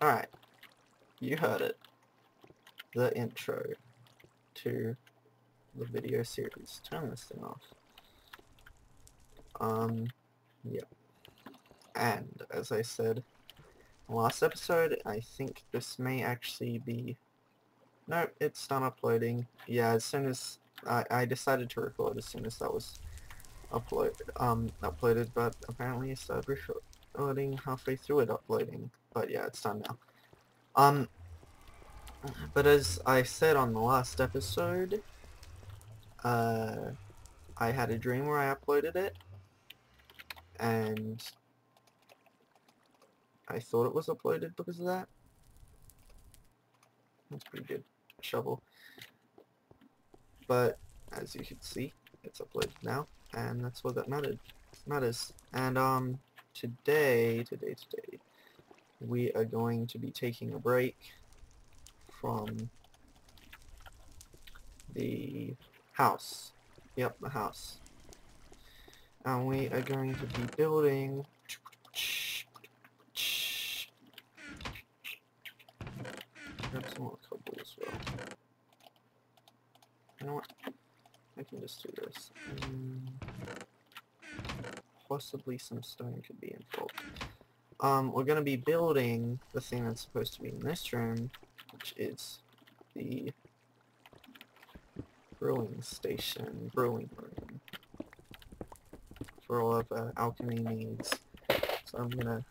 Alright, you heard it. The intro to the video series. Turn this thing off. Yep. And, as I said last episode, I think this may actually be... No, it's done uploading. Yeah, as soon as... I decided to record as soon as that was uploaded, but apparently I started recording halfway through it uploading. But yeah, it's done now. But as I said on the last episode, I had a dream where I uploaded it, and I thought it was uploaded because of that. That's pretty good. Shovel. But, as you can see, it's uploaded now, and that's what that matters. And, today, we are going to be taking a break from the house. Yep, the house. And we are going to be building... Grab some more cobble as well. You know what? I can just do this. Possibly some stone could be involved. We're going to be building the thing that's supposed to be in this room, which is the brewing room, for all of our alchemy needs. So I'm going to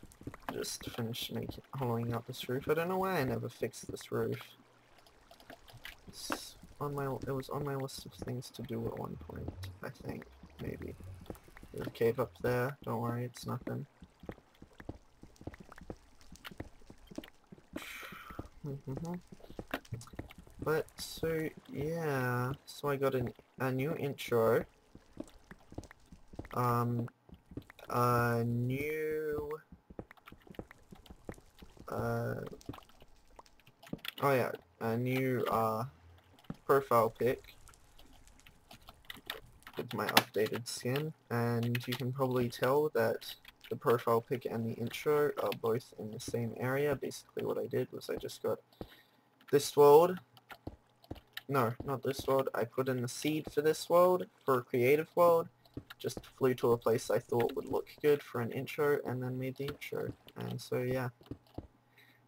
just finish hollowing out this roof. I don't know why I never fixed this roof. It was on my list of things to do at one point, I think, maybe. There's a cave up there, don't worry, it's nothing. But, so, yeah, so I got a new intro. A new... oh yeah, a new, profile pic with my updated skin, and you can probably tell that the profile pic and the intro are both in the same area. Basically what I did was I just got this world, no, not this world, I put in the seed for this world, for a creative world, just flew to a place I thought would look good for an intro, and then made the intro, and so yeah.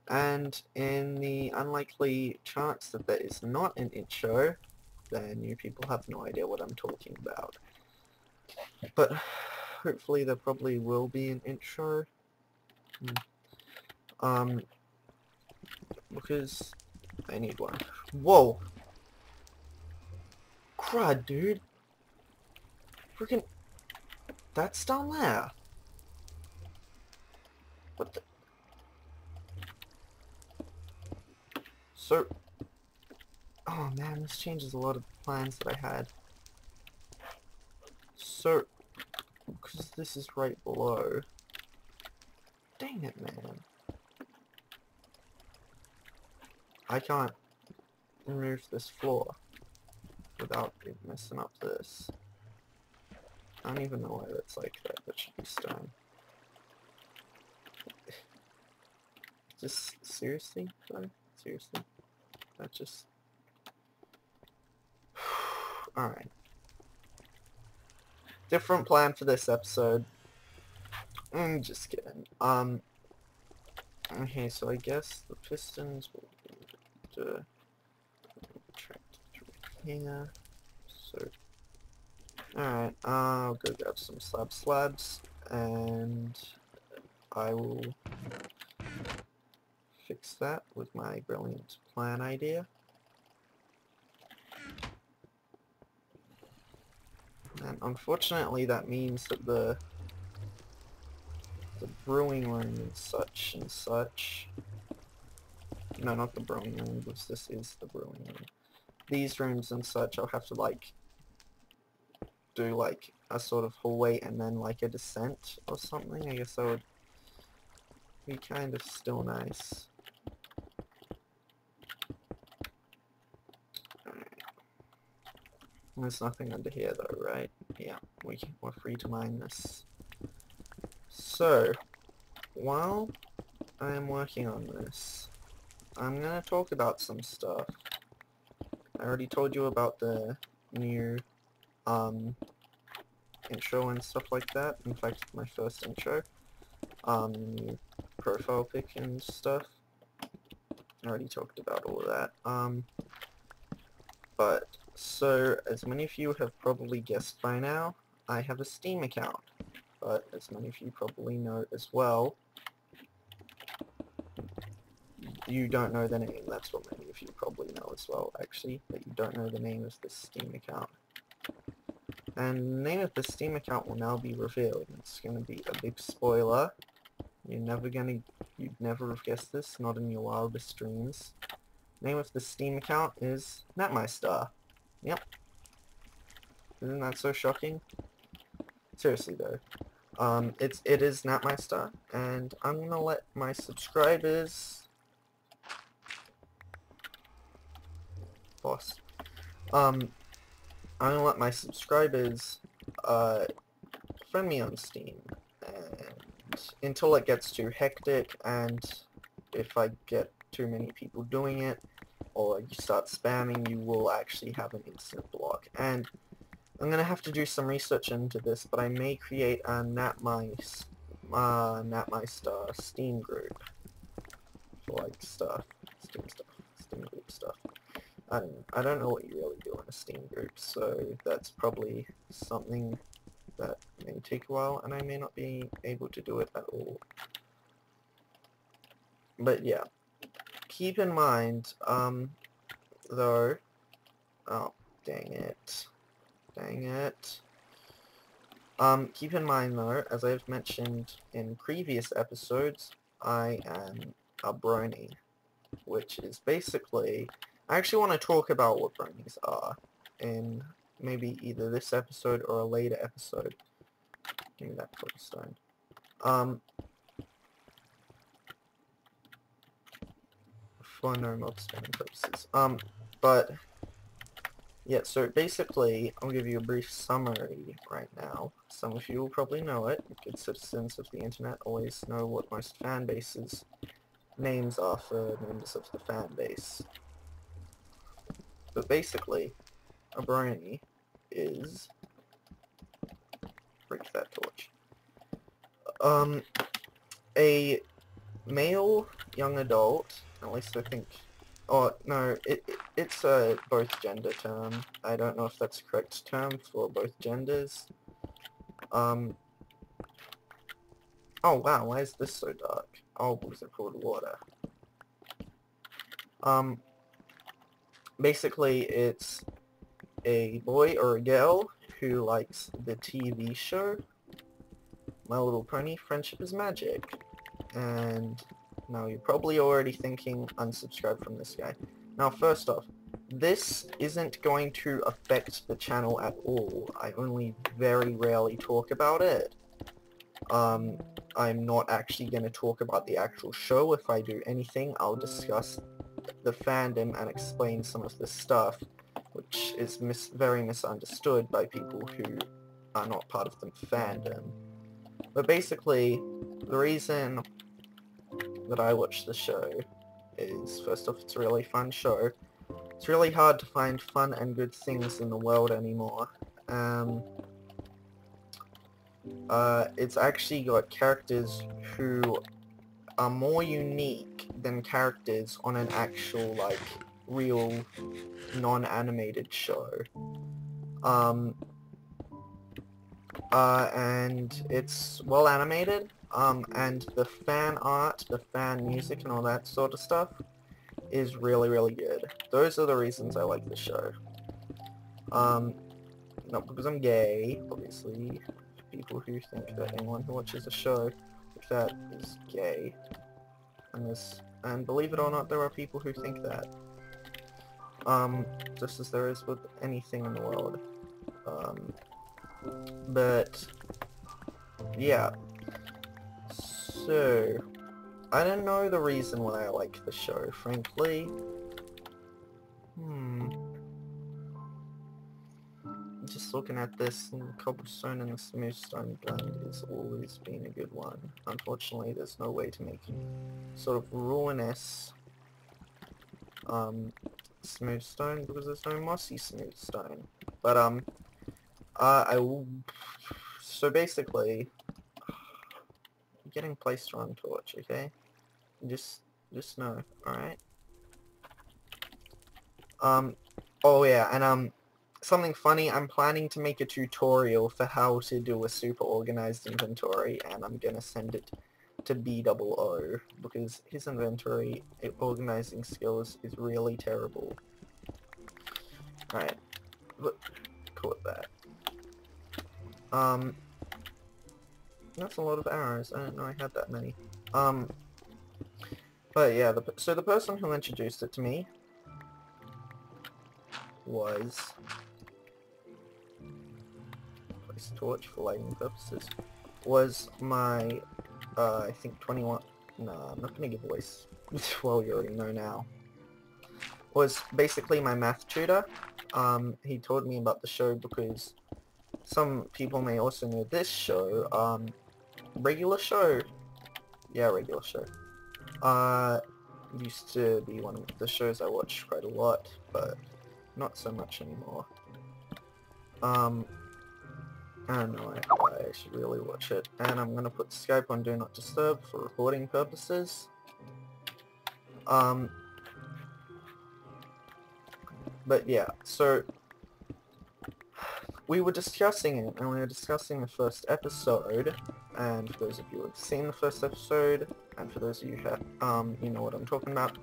And in the unlikely chance that there is not an intro, then you people have no idea what I'm talking about. But hopefully there probably will be an intro. Because I need one. Whoa! Crud, dude! Freaking... That's down there! What the... So... Oh man, this changes a lot of the plans that I had. So... Because this is right below... Dang it, man. I can't remove this floor without messing up this. I don't even know why that's like that. That should be stone. Just seriously, though? Seriously? That just... Alright. Different plan for this episode. I'm just kidding. Okay, so I guess the pistons will be tracked through here. So, alright, I'll go grab some slabs, and I will fix that with my brilliant plan idea. And unfortunately that means that the brewing room and such, no, not the brewing room, because this is the brewing room. These rooms and such, I'll have to like do like a sort of hallway and then like a descent or something. I guess that would be kind of still nice. There's nothing under here though, right? Yeah, we're free to mine this. So, while I'm working on this, I'm gonna talk about some stuff. I already told you about the new intro and stuff like that. In fact, my first intro, new profile pic and stuff. I already talked about all of that. But so as many of you have probably guessed by now, I have a Steam account. But as many of you probably know as well, you don't know the name. That's what many of you probably know as well, actually, that you don't know the name of this Steam account. And the name of the Steam account will now be revealed. It's going to be a big spoiler. You'd never have guessed this, not in your wildest dreams. Name of the Steam account is Natmystar. Yep. Isn't that so shocking? Seriously though. It is Natmystar, and I'm gonna let my subscribers... Boss. I'm gonna let my subscribers, friend me on Steam, and until it gets too hectic, and if I get too many people doing it, or you start spamming, you will actually have an instant block. And I'm gonna have to do some research into this, but I may create a Natmystar Steam group for like stuff, Steam group stuff. I don't know what you really do in a Steam group, so that's probably something that may take a while, and I may not be able to do it at all. But yeah, keep in mind, though, oh, dang it, keep in mind though, as I've mentioned in previous episodes, I am a brony, which is basically, I actually want to talk about what bronies are in maybe either this episode or a later episode. Give me that cobblestone. For no mob spamming purposes. But yeah, so basically, I'll give you a brief summary right now. Some of you will probably know it. Good citizens of the internet always know what most fan bases' names are for members of the fan base. But basically, a brony is... break that torch. A male young adult, at least I think... Oh, no, it's a both gender term. I don't know if that's a correct term for both genders. Oh wow, why is this so dark? Oh, because I poured water. Basically, it's a boy or a girl who likes the TV show My Little Pony: Friendship is Magic. And now you're probably already thinking, unsubscribe from this guy. Now, first off, this isn't going to affect the channel at all. I only very rarely talk about it. I'm not actually going to talk about the actual show. If I do anything, I'll discuss the fandom and explain some of the stuff, which is very misunderstood by people who are not part of the fandom. But basically, the reason that I watch the show is, first off, it's a really fun show. It's really hard to find fun and good things in the world anymore. It's actually got characters who are more unique than characters on an actual, like, real, non-animated show. And it's well animated, and the fan art, the fan music, and all that sort of stuff is really, really good. Those are the reasons I like the show. Not because I'm gay, obviously. People who think that anyone who watches a show like that is gay. And believe it or not, there are people who think that. Just as there is with anything in the world. But yeah. So I don't know the reason why I like the show, frankly. Just just looking at this, and the cobblestone and the smooth stone blend has always been a good one. Unfortunately, there's no way to make sort of ruinous smooth stone because there's no mossy smooth stone. But so basically, I'm getting placed on torch, okay? Just know, alright? Oh yeah, and something funny, I'm planning to make a tutorial for how to do a super organized inventory, and I'm gonna send it to B.8 because his inventory organizing skills is really terrible. Alright, call it that. That's a lot of arrows. I didn't know I had that many. But yeah, so the person who introduced it to me was place torch for lighting purposes. Was my I think 21. No, I'm not gonna give away. Well, you already know now. Was basically my math tutor. He told me about the show because some people may also know this show. Regular Show. Yeah, Regular Show. Used to be one of the shows I watched quite a lot, but not so much anymore. I don't know, I should really watch it. And I'm gonna put Skype on Do Not Disturb for recording purposes. But yeah, so we were discussing it, and we were discussing the first episode, and for those of you who have seen the first episode, and for those of you who have, you know what I'm talking about.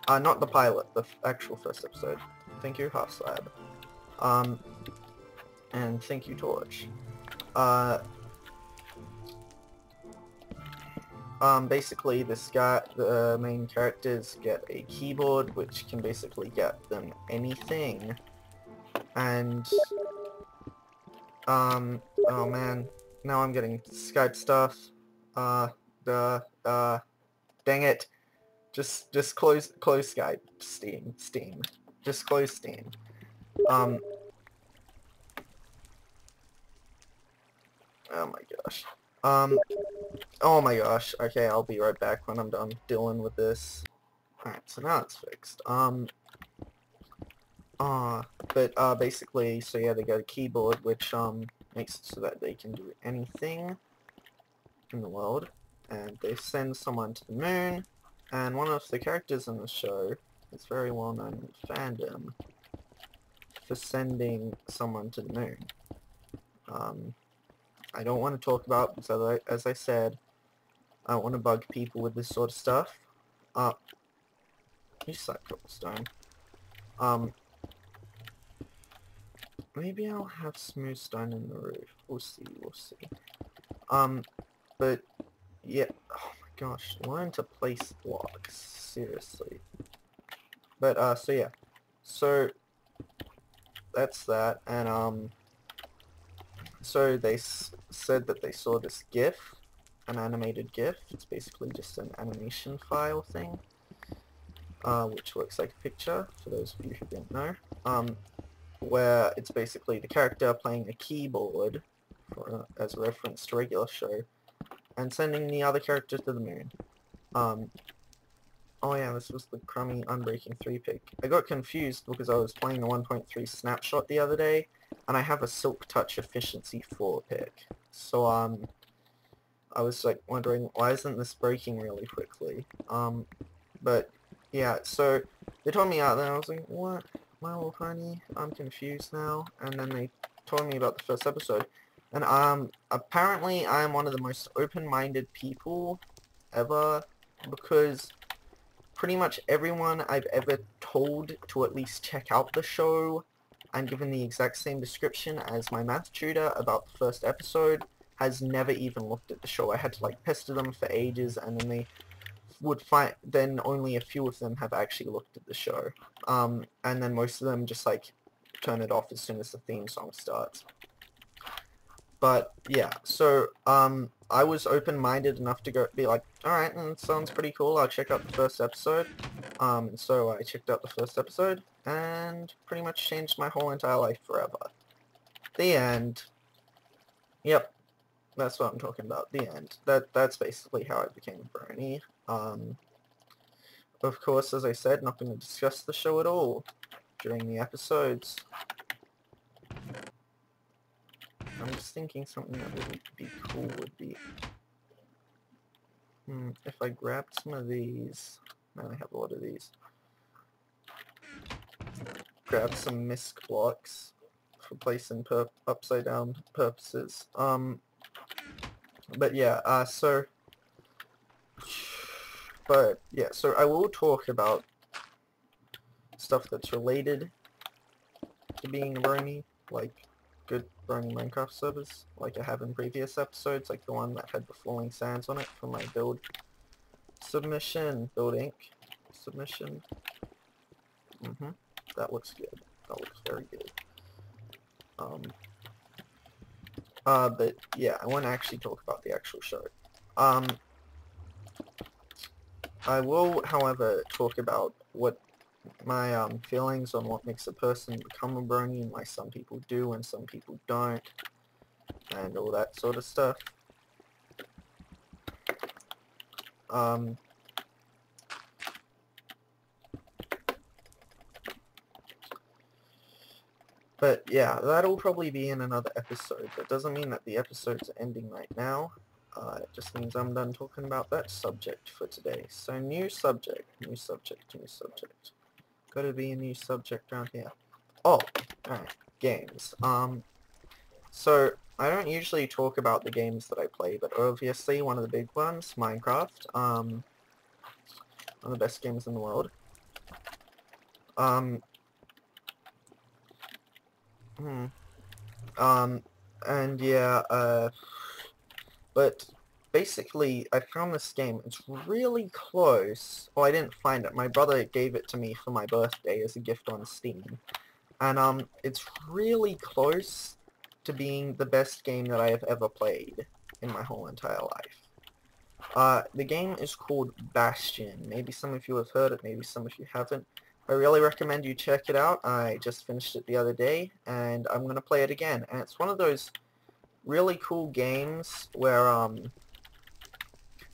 Not the pilot, the actual first episode. Thank you, Half Slab. And thank you, Torch. Basically this guy, the main characters get a keyboard which can basically get them anything. And, oh man, now I'm getting Skype stuff. Dang it. Just close Skype. Steam. Just close Steam. Oh my gosh. Oh my gosh. Okay, I'll be right back when I'm done dealing with this. Alright, so now it's fixed. Basically, so yeah, they got a keyboard which, makes it so that they can do anything in the world. And they send someone to the moon. And one of the characters in the show is very well known in fandom for sending someone to the moon. I don't want to talk about, because as I said, I don't want to bug people with this sort of stuff. You suck, cobblestone. Maybe I'll have smooth stone in the roof. We'll see. But, yeah, oh my gosh, learn to place blocks, seriously. But, so yeah, so, that's that, and, so they said that they saw this GIF, an animated GIF. It's basically just an animation file thing, which looks like a picture, for those of you who didn't know, where it's basically the character playing a keyboard, as a reference to Regular Show, and sending the other character to the moon. Oh yeah, this was the crummy Unbreaking 3 pick. I got confused because I was playing the 1.3 snapshot the other day, and I have a Silk Touch Efficiency 4 pick. So, I was like wondering, why isn't this breaking really quickly? But, yeah, so they told me out there, and I was like, what? My little honey, I'm confused now. And then they told me about the first episode. And, apparently I'm one of the most open-minded people ever, because pretty much everyone I've ever told to at least check out the show, I'm given the exact same description as my math tutor about the first episode, has never even looked at the show. I had to like pester them for ages, and then they would find, then only a few of them have actually looked at the show. And then most of them just like turn it off as soon as the theme song starts. But yeah, so I was open-minded enough to be like, alright, that sounds pretty cool, I'll check out the first episode. So I checked out the first episode, and pretty much changed my whole entire life forever. The end. Yep, that's what I'm talking about. The end. That's basically how I became a brony. Of course, as I said, not going to discuss the show at all during the episodes. I'm just thinking something that would be cool would be... if I grabbed some of these... Now I have a lot of these. Grab some misc blocks for placing upside down purposes. But yeah, so I will talk about stuff that's related to being a brony, like good brony Minecraft servers, like I have in previous episodes, like the one that had the falling sands on it for my build submission, build inc submission. That looks good. That looks very good. But yeah, I want to actually talk about the actual show. I will, however, talk about what my feelings on what makes a person become a brony, and why some people do and some people don't, and all that sort of stuff. But yeah, that'll probably be in another episode. That doesn't mean that the episode's ending right now. It just means I'm done talking about that subject for today. So new subject. Gotta be a new subject around here. Oh, alright, games. So I don't usually talk about the games that I play, but obviously one of the big ones, Minecraft. One of the best games in the world. And yeah, but basically I found this game. It's really close. Well, I didn't find it. My brother gave it to me for my birthday as a gift on Steam. And it's really close to being the best game that I have ever played in my whole entire life. The game is called Bastion. Maybe some of you have heard it, maybe some of you haven't. I really recommend you check it out. I just finished it the other day, and I'm going to play it again. And it's one of those really cool games where,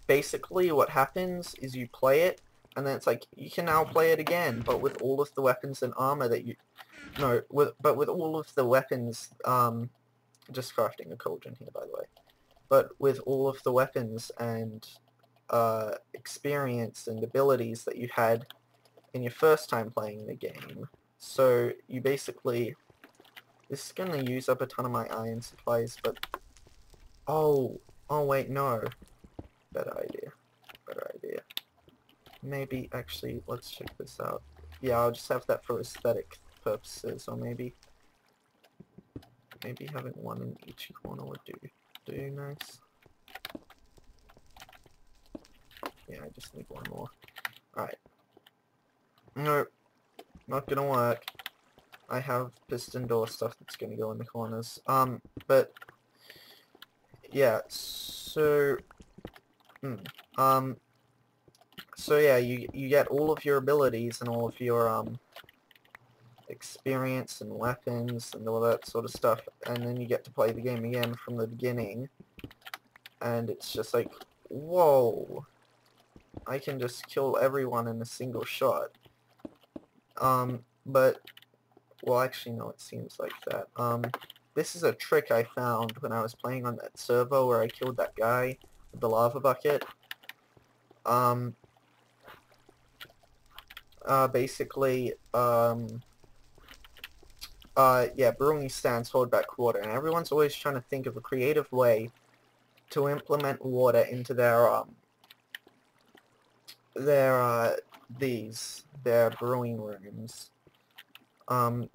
basically what happens is you play it, and then it's like, you can now play it again, but with all of the weapons and armor that you... No, with all of the weapons, just crafting a cauldron here, by the way. But with all of the weapons and, experience and abilities that you had in your first time playing the game. So you basically... This is going to use up a ton of my iron supplies, but... Oh wait, no. Better idea. Maybe, actually, let's check this out. Yeah, I'll just have that for aesthetic purposes, or maybe having one in each corner would do nice. Yeah, I just need one more. Alright. Nope. Not gonna work. I have piston door stuff that's gonna go in the corners. But yeah, so so yeah, you get all of your abilities and all of your experience and weapons and all that sort of stuff, and then you get to play the game again from the beginning, and it's just like, whoa, I can just kill everyone in a single shot. But, well, actually, no, it seems like that. This is a trick I found when I was playing on that server where I killed that guy with the lava bucket. Basically, yeah, brewing stands hold back water, and everyone's always trying to think of a creative way to implement water into their brewing rooms. And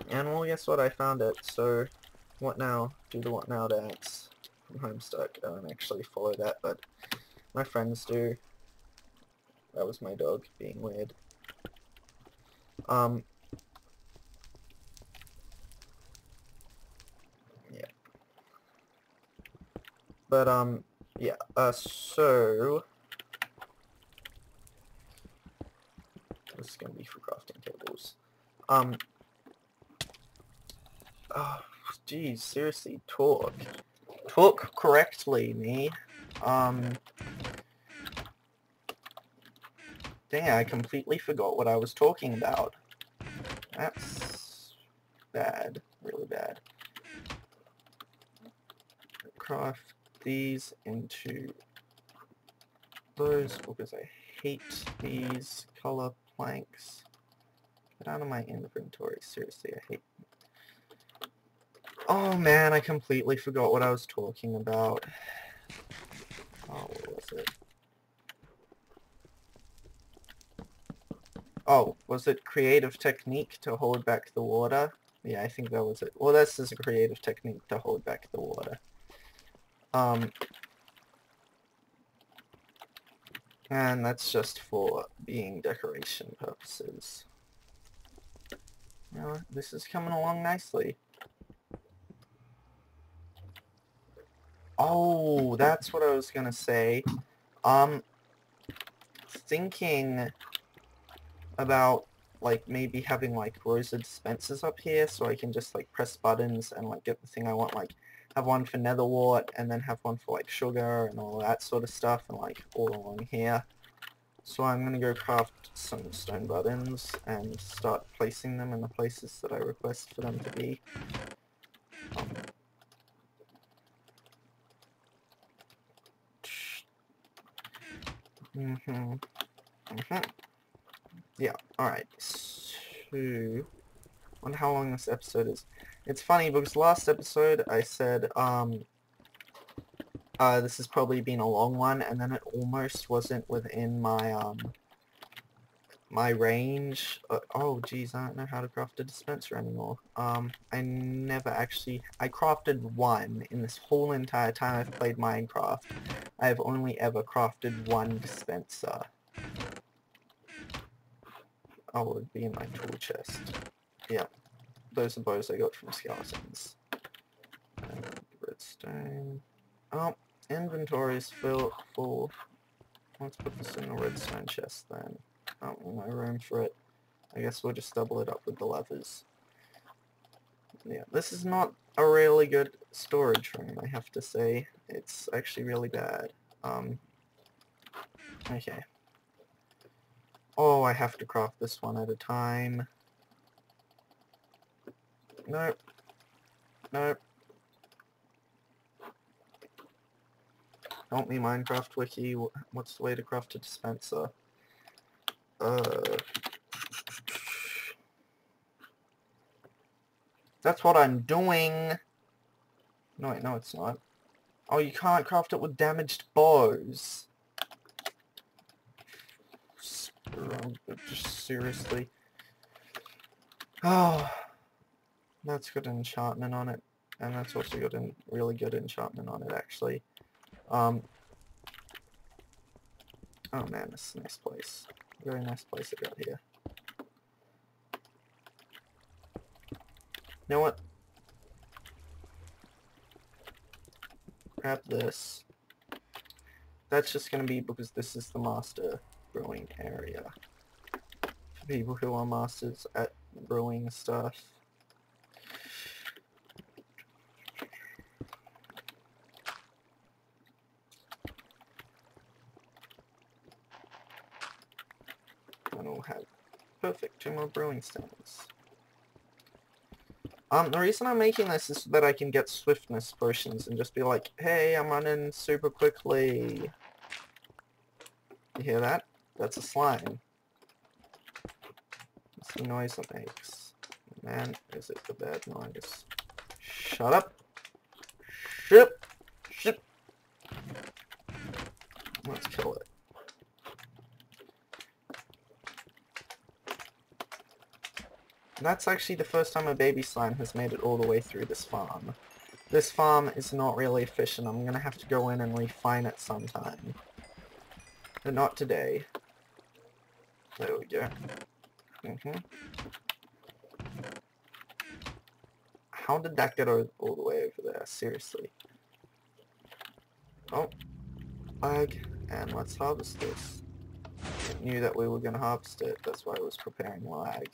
well, guess what? I found it. So, what now? Do the what now dance from Homestuck. I don't actually follow that, but my friends do. That was my dog being weird. Yeah. But, yeah, so... This is gonna be for crafting tables. Geez, seriously, talk. Talk correctly, me. Dang, I completely forgot what I was talking about. That's bad. Really bad. Craft these into those because I hate these color planks. Get out of my inventory. Seriously, I hate them. Oh man, I completely forgot what I was talking about. Oh, what was it? Oh, was it creative technique to hold back the water? Yeah, I think that was it. Well, this is a creative technique to hold back the water. And that's just for being decoration purposes. You know, this is coming along nicely. Oh, that's what I was gonna say. Thinking about like maybe having like rows of dispensers up here so I can just like press buttons and like get the thing I want, like have one for netherwort and then have one for like sugar and all that sort of stuff and like all along here. So I'm gonna go craft some stone buttons and start placing them in the places that I request for them to be. Yeah, alright. So, wonder how long this episode is. It's funny because last episode I said, this has probably been a long one, and then it almost wasn't within my, my range. Oh, geez, I don't know how to craft a dispenser anymore. I never actually... I crafted one in this whole entire time I've played Minecraft. I have only ever crafted one dispenser. Oh, it would be in my tool chest. Yeah. Those are bows I got from skeletons. And redstone. Oh, inventory's full. Let's put this in the redstone chest then. Oh, no room for it. I guess we'll just double it up with the levers. Yeah, this is not a really good storage room, I have to say. It's actually really bad. Okay. Oh, I have to craft this one at a time. Nope. Nope. Help me, Minecraft Wiki. What's the way to craft a dispenser? That's what I'm doing! No, wait, no it's not. Oh, you can't craft it with damaged bows. Just seriously. Oh, that's got enchantment on it. And that's also got a really good enchantment on it, actually. Oh man, this is a nice place. Very nice place I got here. You know what? Grab this. That's just gonna be because this is the master brewing area. For people who are masters at brewing stuff. And we'll have perfect 2 more brewing stands. The reason I'm making this is so that I can get swiftness potions and just be like, hey, I'm running super quickly. You hear that? That's a slime. That's the noise it makes. Man, is it the bad noise? Shut up! Shut! Shut! Let's kill it. That's actually the first time a baby slime has made it all the way through this farm. This farm is not really efficient. I'm gonna have to go in and refine it sometime. But not today. There we go. How did that get all the way over there? Seriously. Oh. Lag. And let's harvest this. I knew that we were gonna harvest it. That's why I was preparing lag.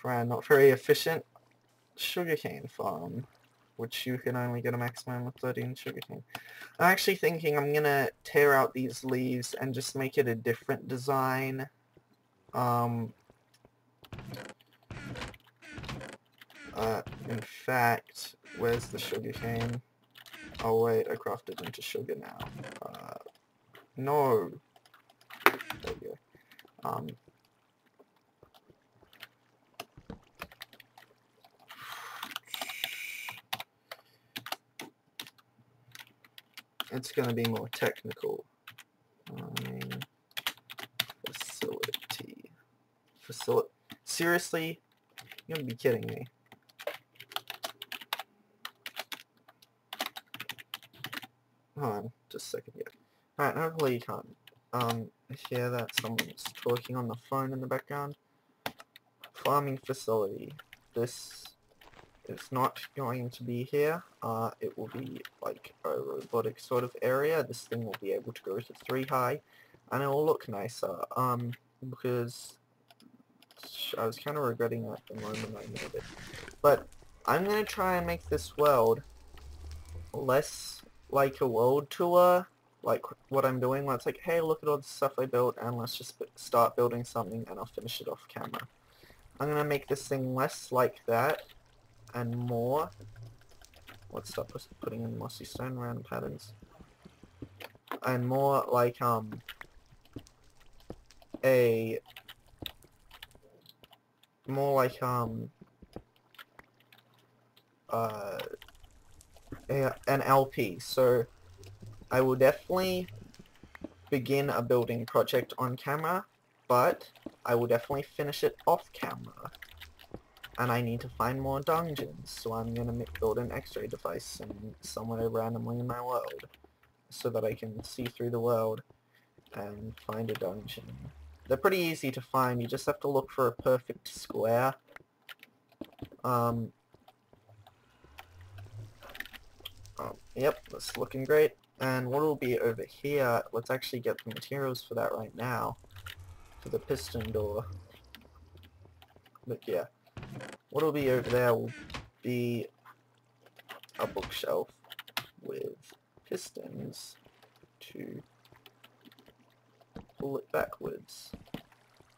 Not very efficient. sugarcane farm, which you can only get a maximum of 13 sugarcane. I'm actually thinking I'm gonna tear out these leaves and just make it a different design. In fact, where's the sugarcane? Oh wait, I crafted into sugar now. No. There we go. It's gonna be more technical. Facility. Seriously? You gotta be kidding me. Hold on, just a second here. Alright, hopefully you can't hear that someone's talking on the phone in the background. Farming facility. This is not going to be here. It will be like a robotic sort of area. This thing will be able to go to 3 high, and it will look nicer. Because I was kind of regretting it at the moment I made it. But I'm gonna try and make this world less like a world tour, like what I'm doing, where it's like, hey, look at all the stuff I built, and let's just start building something, and I'll finish it off camera. I'm gonna make this thing less like that, and more. Let's stop putting in mossy stone random patterns, and more like an LP. So I will definitely begin a building project on camera, but I will definitely finish it off camera. And I need to find more dungeons, so I'm gonna build an X-ray device somewhere randomly in my world, so that I can see through the world and find a dungeon. They're pretty easy to find. You just have to look for a perfect square. Yep, that's looking great. And what will be over here, let's actually get the materials for that right now, for the piston door. But yeah, what will be over there will be a bookshelf with pistons to pull it backwards.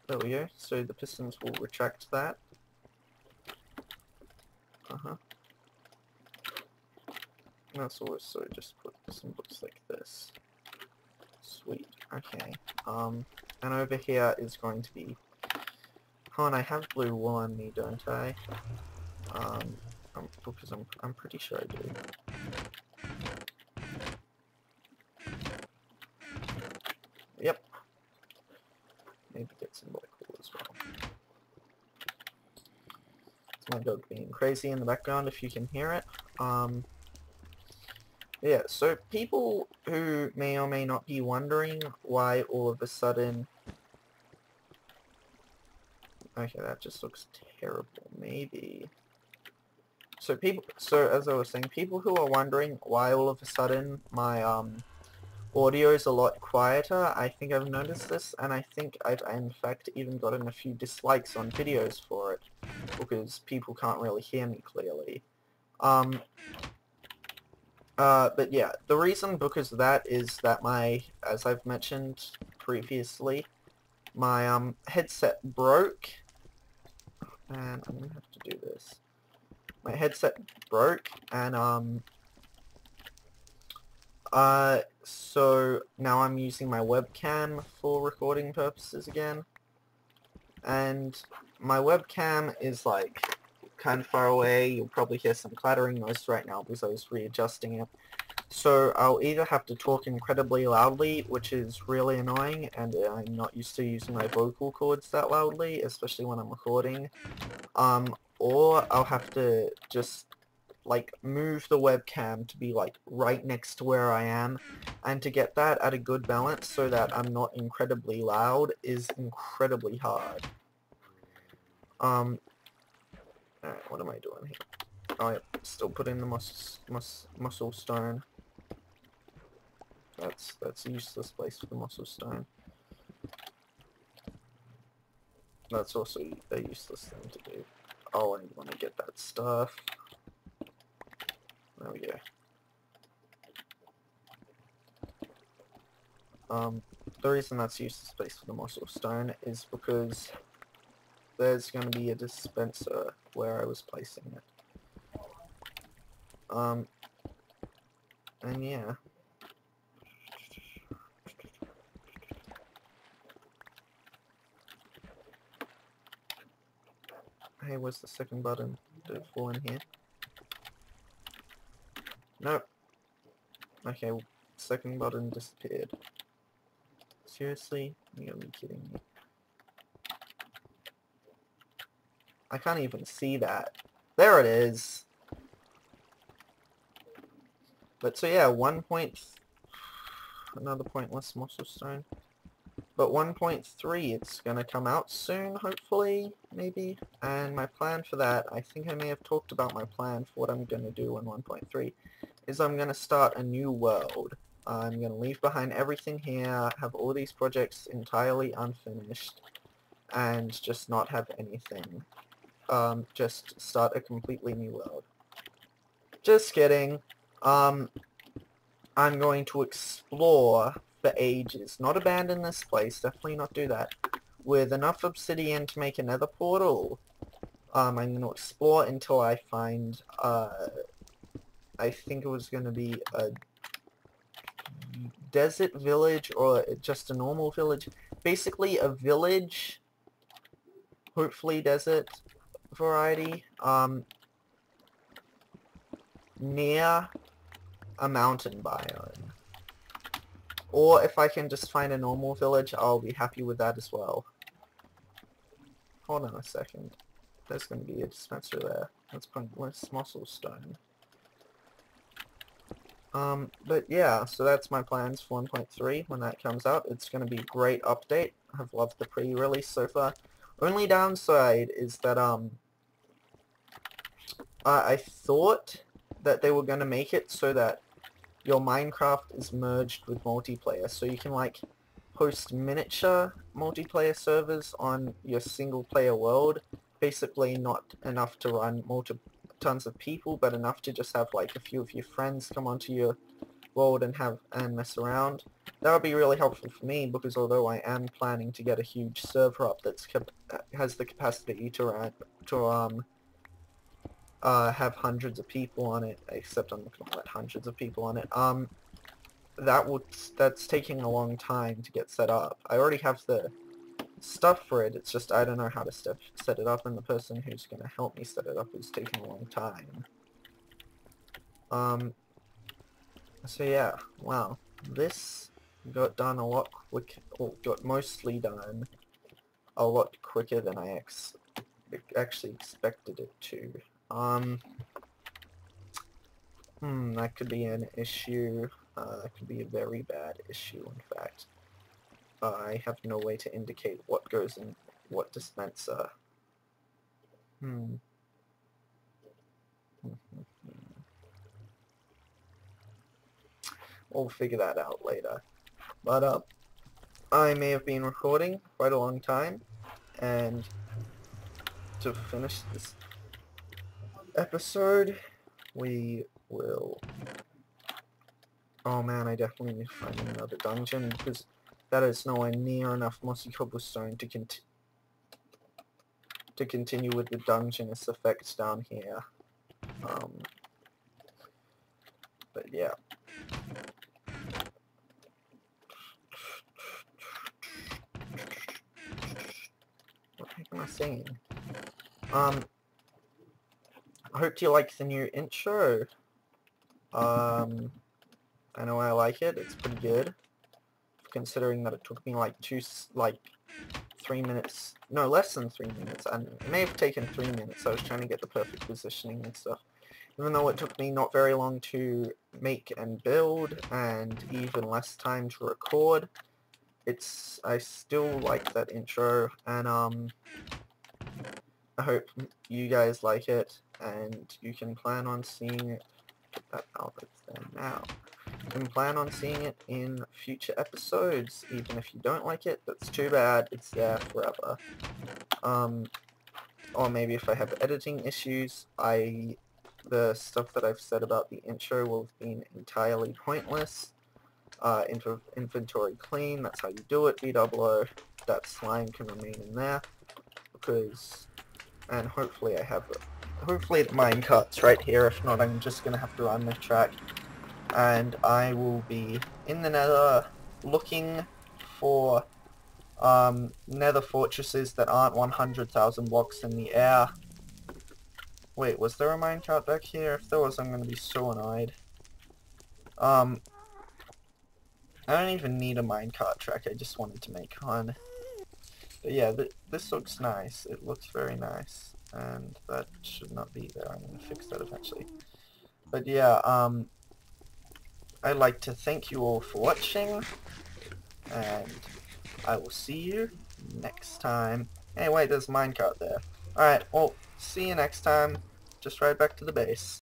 There we go, so the pistons will retract that. That's also just put some books like this. Sweet, okay. And over here is going to be... Oh, and I have blue wool on me, don't I? Because I'm pretty sure I do. Yep. Maybe get some black wool as well. It's my dog being crazy in the background if you can hear it. Yeah, so people who may or may not be wondering why all of a sudden... Okay, that just looks terrible, maybe. So as I was saying, people who are wondering why all of a sudden my audio is a lot quieter, I think I've noticed this, and I think I've in fact even gotten a few dislikes on videos for it, because people can't really hear me clearly. But yeah, the reason because of that is that as I've mentioned previously, my headset broke, and I'm gonna have to do this. My headset broke, and so now I'm using my webcam for recording purposes again, and my webcam is like kind of far away. You'll probably hear some clattering noise right now because I was readjusting it. So I'll either have to talk incredibly loudly, which is really annoying, and I'm not used to using my vocal cords that loudly, especially when I'm recording, or I'll have to just like move the webcam to be like right next to where I am, and to get that at a good balance so that I'm not incredibly loud is incredibly hard. Alright, what am I doing here? Oh, yep, still putting the muscle stone. That's a useless place for the muscle stone. That's also a useless thing to do. Oh, I want to get that stuff. There we go. The reason that's useless space for the muscle stone is because there's going to be a dispenser where I was placing it. And yeah. Hey, where's the second button? Did it fall in here? Nope. Okay, second button disappeared. Seriously? You gotta be kidding me. I can't even see that. There it is! But so yeah, another pointless muscle stone. But 1.3, it's gonna come out soon, hopefully, maybe. And my plan for that, I think I may have talked about my plan for what I'm gonna do in 1.3, is I'm gonna start a new world. I'm gonna leave behind everything here, have all these projects entirely unfinished, and just not have anything. Just start a completely new world. Just kidding. I'm going to explore for ages. Not abandon this place, definitely not do that. With enough obsidian to make another portal, I'm going to explore until I find, I think it was going to be a desert village or just a normal village. Basically a village, hopefully desert variety, near a mountain biome. Or if I can just find a normal village, I'll be happy with that as well. Hold on a second. There's going to be a dispenser there. Let's muscle stone. But yeah, so that's my plans for 1.3 when that comes out. It's going to be a great update. I've loved the pre-release so far. Only downside is that, I thought that they were going to make it so that your Minecraft is merged with multiplayer, so you can like host miniature multiplayer servers on your single player world. Basically not enough to run tons of people, but enough to just have like a few of your friends come onto your world and mess around. That would be really helpful for me, because although I am planning to get a huge server up that has the capacity to have hundreds of people on it, except I'm not going to let hundreds of people on it, that's taking a long time to get set up. I already have the stuff for it, it's just I don't know how to set it up, and the person who's going to help me set it up is taking a long time. So yeah, wow, this got done a lot got mostly done a lot quicker than I actually expected it to. That could be an issue. That could be a very bad issue, in fact. I have no way to indicate what goes in what dispenser. We'll figure that out later. But, I may have been recording quite a long time, and to finish this episode, we will... Oh man, I definitely need to find another dungeon, because that is nowhere near enough mossy cobblestone to continue with the dungeonous effects down here. But yeah. What the heck am I saying? I hope you like the new intro. I know I like it. It's pretty good, considering that it took me like 3 minutes, no, less than 3 minutes, and it may have taken 3 minutes. I was trying to get the perfect positioning and stuff. Even though it took me not very long to make and build, and even less time to record, I still like that intro, and I hope you guys like it, and you can plan on seeing it. Get that out there now. You can plan on seeing it in future episodes. Even if you don't like it, that's too bad. It's there forever. or maybe if I have editing issues, the stuff that I've said about the intro will have been entirely pointless. Inventory clean, that's how you do it, B00. That slime can remain in there, because, and hopefully hopefully the minecart's right here. If not, I'm just going to have to run this track, and I will be in the nether looking for nether fortresses that aren't 100,000 blocks in the air. Wait, was there a minecart back here? If there was, I'm going to be so annoyed. I don't even need a minecart track, I just wanted to make one. But yeah, this looks nice. It looks very nice. And that should not be there. I'm going to fix that eventually. But yeah, I'd like to thank you all for watching. And I will see you next time. Hey, wait, there's a minecart there. Alright, well, see you next time. Just right back to the base.